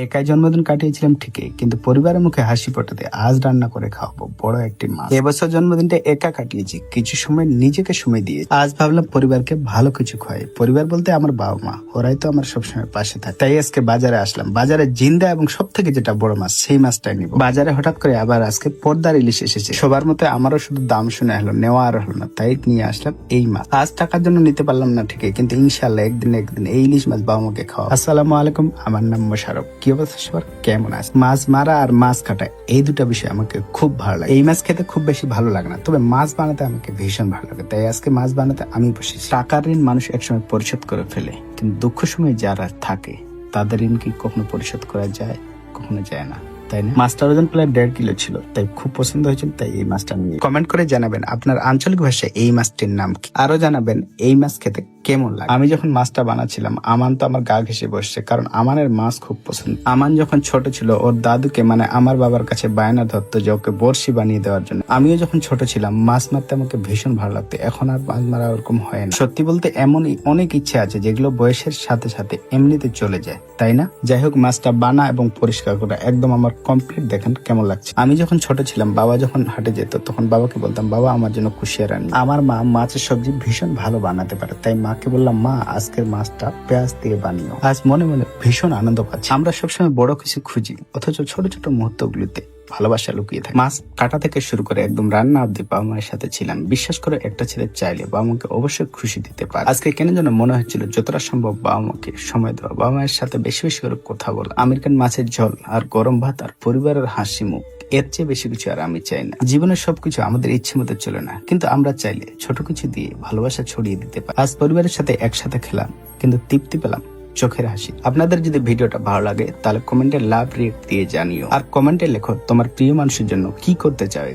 একাই জন্মদিন কাটিয়েছিলাম ঠিকই, কিন্তু পরিবারের মুখে হাসি ফোটাতে আজ রান্না করে খাওয়াবো বড় একটি মাছ। এবছর জন্মদিনটা একা কাটিয়েছি, কিছু সময় নিজেকে সময় দিয়ে আজ ভাবলাম পরিবারকে ভালো কিছু খাওয়াই। পরিবার বলতে আমার বাবা মা, ওরাই তো আমার সবসময় পাশে থাকে। তাই আজকে বাজারে আসলাম। বাজারে জিন্দা এবং সব থেকে যেটা বড় মাছ, সেই মাছটাই নিব। বাজারে হঠাৎ করে আবার আজকে পর্দার ইলিশ এসেছে। সবার মতো আমারও শুধু দাম শুনে হলো, নেওয়া আর হলো না, তাই নিয়ে আসলাম এই মাছ। আজ টাকার জন্য নিতে পারলাম না ঠিকই, কিন্তু ইনশাল্লাহ একদিন এই ইলিশ মাছ বাবা মাকে খাওয়া। আসসালামু আলাইকুম, আমার নাম মোশারফ। কি অবস্থা সবার, কেমন আছে? মাছ মারা আর মাছ কাটা এই দুটা বিষয় আমাকে খুব ভালো লাগে। এই মাছ খেতে খুব বেশি ভালো লাগে না, তবে মাছ বানাতে আমাকে ভীষণ ভালো লাগে। তাই আজকে মাছ বানাতে আমি বসেছি। টাকার ঋণ মানুষ একসময় পরিশোধ করে ফেলে, কিন্তু দুঃখ সময় যারা থাকে তাদের ঋণ কি কখনো পরিশোধ করা যায়? কখনো যায় না, তাই না? মাছটার ওজন প্রায় 1.5 কিলো ছিল, তাই খুব পছন্দ হয়েছিল, তাই এই মাছটা নিয়ে। কমেন্ট করে জানাবেন আপনার আঞ্চলিক ভাষায় এই মাছটির নাম কি। আরো জানাবেন এই মাছ খেতে কেমন লাগে। আমি যখন মাছটা বানাচ্ছিলাম, আমান তো আমার গা ঘেসে বসছে, কারণ আমানের মাছ খুব পছন্দ। আমান যখন ছোট ছিল, ওর দাদুকে মানে আমার বাবার কাছে বায়না ধরতো যে ওকে বড়শি বানিয়ে দেওয়ার জন্য। আমিও যখন ছোট ছিলাম, মাছ মারতে আমাকে ভীষণ ভালো লাগতো। এখন আর মাছ মারা ওরকম হয় না। সত্যি বলতে এমনই অনেক ইচ্ছে আছে যেগুলো বয়সের সাথে সাথে এমনিতে চলে যায়, তাই না? যাই হোক, মাছটা বানা এবং পরিষ্কার করা একদম আমার কমপ্লিট। দেখেন কেমন লাগছে। আমি যখন ছোট ছিলাম, বাবা যখন হাটে যেত, তখন বাবাকে বলতাম, বাবা আমার জন্য কুশিয়ার আনি। আমার মা মাছের সবজি ভীষণ ভালো বানাতে পারে, তাই মাকে বললাম, মা আজকের মাছটা পেঁয়াজ দিয়ে বানিও। আজ মনে মনে ভীষণ আনন্দ পাচ্ছি। আমরা সবসময় বড় কিছু খুঁজি, অথচ ছোট ছোট মুহূর্তগুলিতে ভালোবাসা লুকিয়ে থাকে। মাছ কাটা থেকে শুরু করে একদম রান্না অব্দি বাবা মায়ের সাথে ছিলাম। বিশ্বাস করে, একটা ছেলে চাইলে বাবা মাকে অবশ্যই খুশি দিতে পারে। আজকে কেন যেন মনে হচ্ছিল যতটা সম্ভব বাবা মাকে সময় দেওয়া, বাবা মায়ের সাথে বেশি বেশি করে কথা বলা। আমেরিকান মাছের ঝোল আর গরম ভাত আর পরিবারের হাসি মুখ, এর চেয়ে বেশি কিছু আর আমি চাই না। জীবনের সবকিছু আমাদের ইচ্ছে মতো চলে না, কিন্তু আমরা চাইলে ছোট কিছু দিয়ে ভালোবাসা ছড়িয়ে দিতে পারি। আজ পরিবারের সাথে একসাথে খেলাম, কিন্তু তৃপ্তি পেলাম চোখের হাসি। আপনাদের যদি ভিডিওটা ভালো লাগে তাহলে কমেন্টে লাভ রিয়েক্ট দিয়ে জানিও, আর কমেন্টে লেখো তোমার প্রিয় মানুষের জন্য কি করতে চাও।